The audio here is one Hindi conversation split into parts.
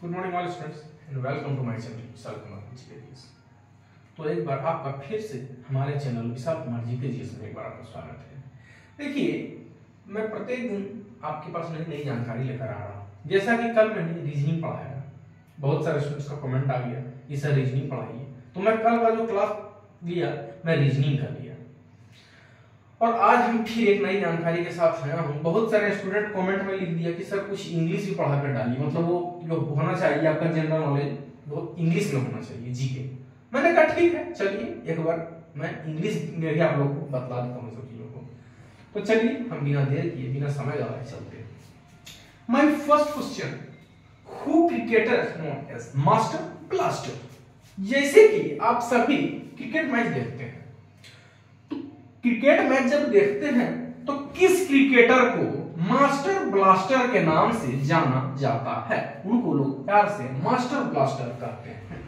Good morning all students and welcome to my channel Vishal Kumar GKGS. तो एक बार आपका फिर से हमारे चैनल विशाल कुमार जीकेजीएस में एक बार आपका स्वागत है। देखिए, मैं प्रत्येक दिन आपके पास नई नई जानकारी लेकर आ रहा हूँ। जैसा कि कल मैंने रीजनिंग पढ़ाया, बहुत सारे स्टूडेंट्स का कमेंट आ गया कि सर रीजनिंग पढ़ाइए, तो मैं कल का जो क्लास लिया मैं रीजनिंग कर लिया और आज हम फिर एक नई जानकारी के साथ आया हूँ। बहुत सारे स्टूडेंट कमेंट में लिख दिया कि सर कुछ इंग्लिश भी पढ़ा कर डालिए, मतलब वो जो होना चाहिए आपका जनरल नॉलेज वो इंग्लिश में होना चाहिए जीके। मैंने कहा ठीक है, चलिए एक बार मैं इंग्लिश में भी आप लोग को बतला देता हूँ सब चीजों को। तो चलिए हम बिना देर किए बिना समय गवाए चलते हैं। My first question, who cricketer known as master blaster. जैसे कि आप सभी क्रिकेट मैच देखते हैं, क्रिकेट मैच जब देखते हैं तो किस क्रिकेटर को मास्टर ब्लास्टर के नाम से जाना जाता है? उनको लोग प्यार से मास्टर ब्लास्टर कहते हैं।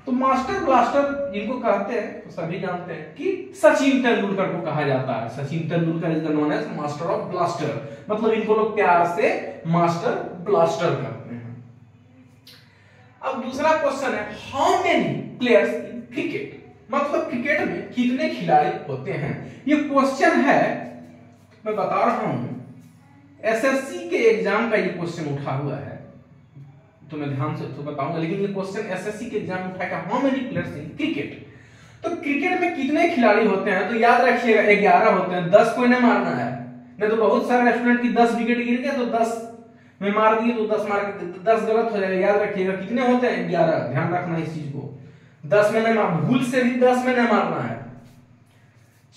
तो मास्टर ब्लास्टर जिनको कहते हैं तो सभी जानते हैं कि सचिन तेंदुलकर को कहा जाता है। Sachin Tendulkar is known as master of blaster, मतलब इनको लोग प्यार से मास्टर ब्लास्टर कहते हैं। अब दूसरा क्वेश्चन है, how many players in cricket, मतलब क्रिकेट में कितने खिलाड़ी होते हैं? ये क्वेश्चन है, मैं बता रहा हूं, एसएससी के एग्जाम का ये क्वेश्चन उठा हुआ है, तो मैं ध्यान से तो बताऊंगा, लेकिन ये क्वेश्चन एसएससी के एग्जाम में उठाएगा, how many players in cricket. तो क्रिकेट में कितने खिलाड़ी होते हैं? तो याद रखिएगा 11 होते हैं। 10 को इन्हें मारना है, नहीं तो बहुत सारे स्टूडेंट की 10 विकेट गिर गए तो 10 में मार दिए तो 10 मार के 10 गलत हो जाएगा। याद रखिएगा कितने होते हैं? 11। ध्यान रखना इस चीज को, 10 में नहीं मार, भूल से भी 10 में नहीं मारना है।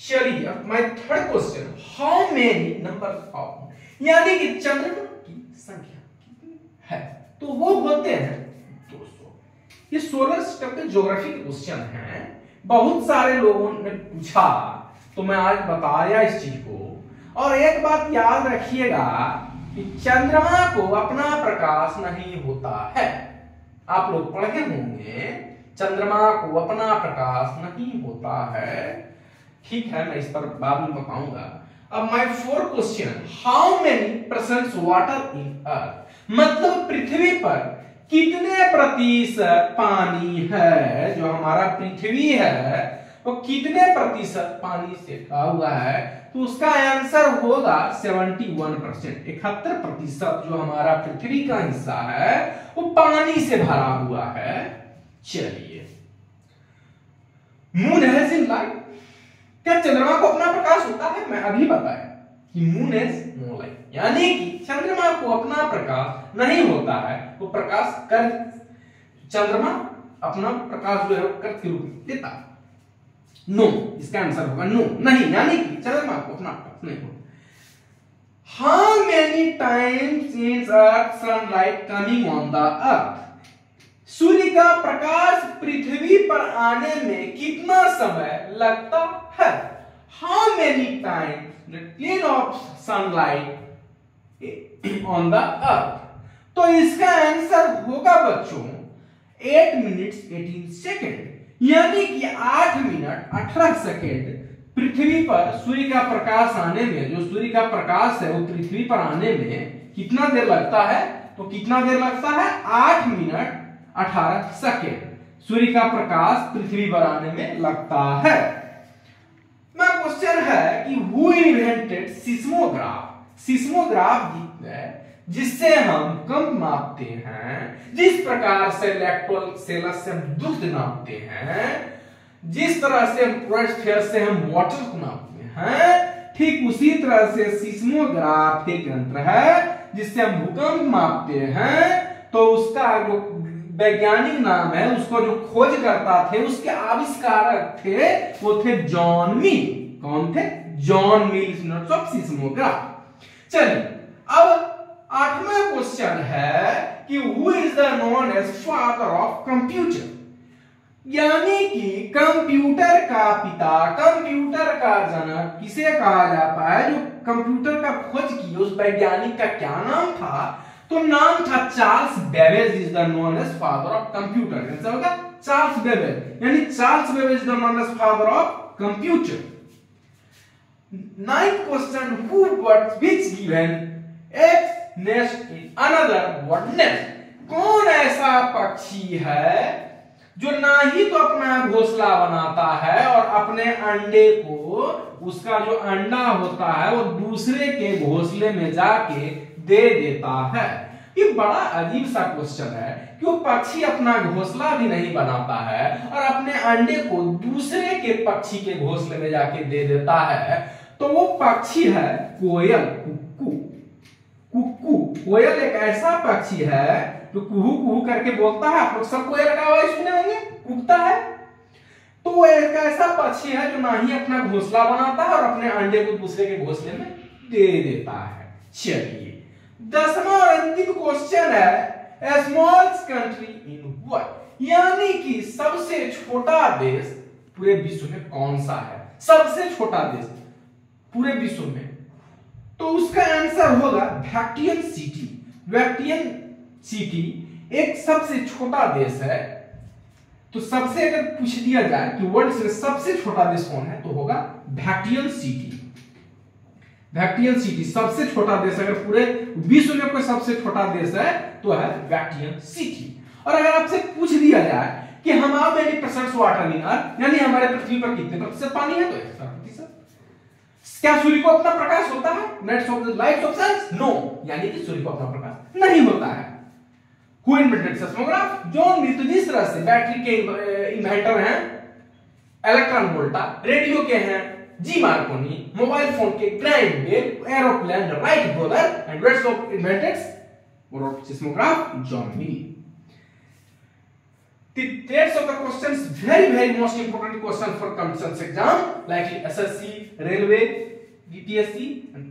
चलिए अब my third question, how many number of, यानी कि चंद्रमा की संख्या कितनी है? तो वो होते हैं 200। ये सोलर सिस्टम के ज्योग्राफी के क्वेश्चन हैं, बहुत सारे लोगों ने पूछा तो मैं आज बताया इस चीज को। और एक बात याद रखिएगा कि चंद्रमा को अपना प्रकाश नहीं होता है। आप लोग पढ़े होंगे चंद्रमा को अपना प्रकाश नहीं होता है, ठीक है, मैं इस पर बाद में बताऊंगा। अब my fourth question, how many percent water in earth, मतलब पृथ्वी पर कितने प्रतिशत पानी है? जो हमारा पृथ्वी है वो कितने प्रतिशत पानी से भरा हुआ है? तो उसका आंसर होगा 71%। 71% जो हमारा पृथ्वी का हिस्सा है वो पानी से भरा हुआ है। चलिए, मून हैज इन लाइट, क्या चंद्रमा को अपना प्रकाश होता है? मैं अभी बताया कि मून हैज नो लाइट, यानी कि चंद्रमा को अपना प्रकाश नहीं होता है। वो प्रकाश कर, चंद्रमा अपना प्रकाश जो है कर के रूप में देता है। नो, इसका आंसर होगा नो, नहीं, यानी कि चंद्रमा को अपना प्रकाश नहीं होता। How many times is earth sunlight coming on the earth, सूर्य का प्रकाश पृथ्वी पर आने में कितना समय लगता है? How many times the plane of sunlight on the earth, तो इसका आंसर होगा बच्चों 8 मिनट्स 18 सेकेंड, यानी कि 8 मिनट 18 सेकेंड पृथ्वी पर सूर्य का प्रकाश आने में, जो सूर्य का प्रकाश है वो पृथ्वी पर आने में कितना देर लगता है? तो कितना देर लगता है? 8 मिनट 18 सेकेंड सूर्य का प्रकाश पृथ्वी पर आने में लगता है। मैं क्वेश्चन है कि हु इन्वेंटेड सिस्मोग्राफ, सिस्मोग्राफ जिससे हम कंप मापते हैं, जिस प्रकार से इलेक्ट्रॉन सेल्स से हम दुग्ध नापते हैं, जिस तरह से हम प्रोस्फेयर से हम वाटर को नापते हैं, ठीक उसी तरह से सिस्मोग्राफ एक यंत्र है जिससे हम भूकंप मापते हैं। तो उसका जो वैज्ञानिक नाम है, उसको जो खोज करता थे, उसके आविष्कारक थे, वो थे जॉन मिल। कौन थे? John Mill of seismograph. चलिए अब 8वां क्वेश्चन है कि who is the known as father of computer, यानी कि कंप्यूटर का पिता, कंप्यूटर का जनक किसे कहा जाता है? जो कंप्यूटर का खोज की उस वैज्ञानिक का क्या नाम था? तो नाम था Charles Babbage is the known as father of computer. Answer होगा चार्ल्स बेबेज, यानी Charles Babbage is the known as father of computer. 9th question, who words which given X nest in another word nest, कौन ऐसा पक्षी है जो ना ही तो अपना घोंसला बनाता है और अपने अंडे को, उसका जो अंडा होता है वो दूसरे के घोंसले में जाके दे देता है। ये बड़ा अजीब सा क्वेश्चन है कि वो पक्षी अपना घोंसला भी नहीं बनाता है और अपने अंडे को दूसरे के पक्षी के घोंसले में जाके दे देता है। तो वो पक्षी है कोयल, कुक्कू। कुक्कू, कोयल एक ऐसा पक्षी है जो कुहू कुहू करके बोलता है। आप लोग सब कोयल का आवाज सुने होंगे, कूकता है। तो वो एक ऐसा पक्षी है जो ना ही अपना घोंसला बनाता है और अपने अंडे को दूसरे के घोंसले में दे देता है। चलिए 10वां और अंतिम क्वेश्चन है, स्मॉलेस्ट कंट्री इन वर्ल्ड, यानी कि सबसे छोटा देश पूरे विश्व में कौन सा है? सबसे छोटा देश पूरे विश्व में, तो उसका आंसर होगा वैटिकन सिटी। वैटिकन सिटी एक सबसे छोटा देश है। तो सबसे अगर पूछ दिया जाए कि वर्ल्ड में सबसे छोटा देश कौन है, तो होगा वैटिकन सिटी। वैटिकन सिटी सबसे छोटा देश, अगर पूरे विश्व में कोई सबसे छोटा देश है तो है वैटिकन सिटी। और अगर आपसे पूछ दिया जाए कि how many percent water in earth, यानी हमारे पृथ्वी पर कितने प्रतिशत पानी है, तो 100%। क्या सूर्य को अपना प्रकाश होता है? Nets of the light of sun? No, यानी कि सूर्य को अपना प्रकाश नहीं होता है। Who invented seismograph? जॉन नी। तो जिस तरह से बैटरी के इन्वेंटर हैं इलेक्ट्रॉन वोल्टा, रेडियो के हैं जी मार्कोनी, मोबाइल फोन के Graham Bell, aeroplane Wright brother, and rest of inventors wrote seismograph John Lee. The dates of the questions, very most important question for competition exam like SSC, railway, DPSC and